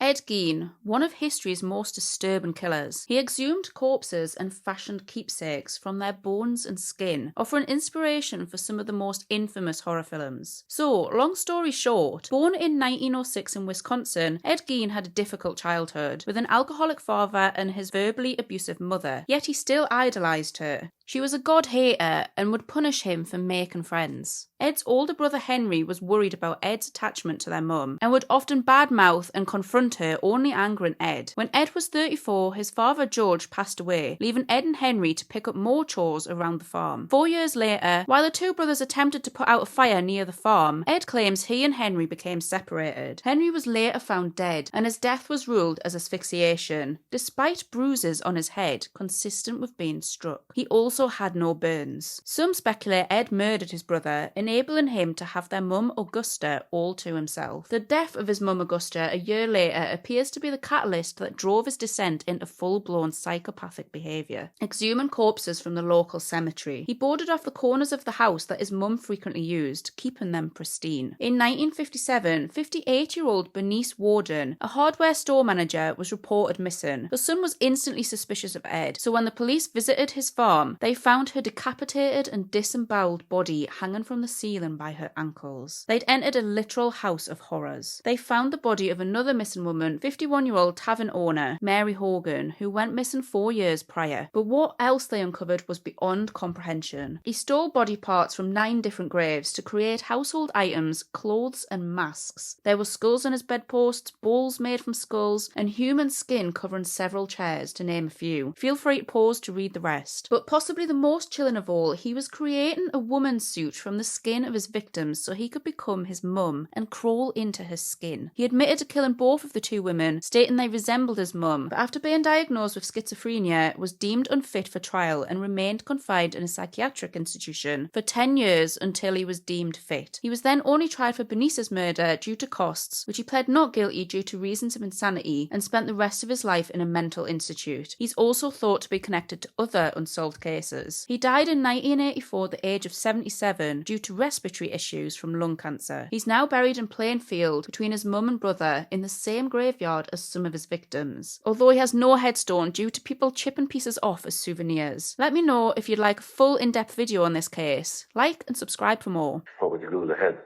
Ed Gein, one of history's most disturbing killers. He exhumed corpses and fashioned keepsakes from their bones and skin, offering inspiration for some of the most infamous horror films. So, long story short, born in 1906 in Wisconsin, Ed Gein had a difficult childhood, with an alcoholic father and his verbally abusive mother, yet he still idolized her. She was a God-hater and would punish him for making friends. Ed's older brother Henry was worried about Ed's attachment to their mum and would often badmouth and confront her, only angering Ed. When Ed was 34, his father George passed away, leaving Ed and Henry to pick up more chores around the farm. 4 years later, while the two brothers attempted to put out a fire near the farm, Ed claims he and Henry became separated. Henry was later found dead, and his death was ruled as asphyxiation, despite bruises on his head consistent with being struck. He also had no burns. Some speculate Ed murdered his brother, enabling him to have their mum Augusta all to himself. The death of his mum Augusta a year later appears to be the catalyst that drove his descent into full-blown psychopathic behaviour. Exhuming corpses from the local cemetery, he boarded off the corners of the house that his mum frequently used, keeping them pristine. In 1957, 58-year-old Bernice Warden, a hardware store manager, was reported missing. Her son was instantly suspicious of Ed, so when the police visited his farm, they found her decapitated and disemboweled body hanging from the ceiling by her ankles. They'd entered a literal house of horrors. They found the body of another missing woman, 51-year-old tavern owner Mary Hogan, who went missing 4 years prior. But what else they uncovered was beyond comprehension. He stole body parts from 9 different graves to create household items, clothes and masks. There were skulls on his bedposts, bowls made from skulls, and human skin covering several chairs, to name a few. Feel free to pause to read the rest. But possibly the most chilling of all, he was creating a woman's suit from the skin of his victims so he could become his mum and crawl into her skin. He admitted to killing both of the 2 women, stating they resembled his mum, but after being diagnosed with schizophrenia, was deemed unfit for trial and remained confined in a psychiatric institution for 10 years until he was deemed fit. He was then only tried for Bernice's murder due to costs, which he pled not guilty due to reasons of insanity, and spent the rest of his life in a mental institute. He's also thought to be connected to other unsolved cases. He died in 1984 at the age of 77 due to respiratory issues from lung cancer. He's now buried in Plainfield between his mum and brother in the same graveyard as some of his victims, although he has no headstone due to people chipping pieces off as souvenirs. Let me know if you'd like a full in-depth video on this case. Like and subscribe for more. What would you do with the head?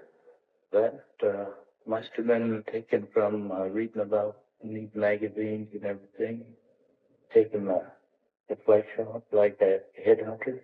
That must have been taken from reading about in these magazines and everything. Taking the flesh off like a headhunter.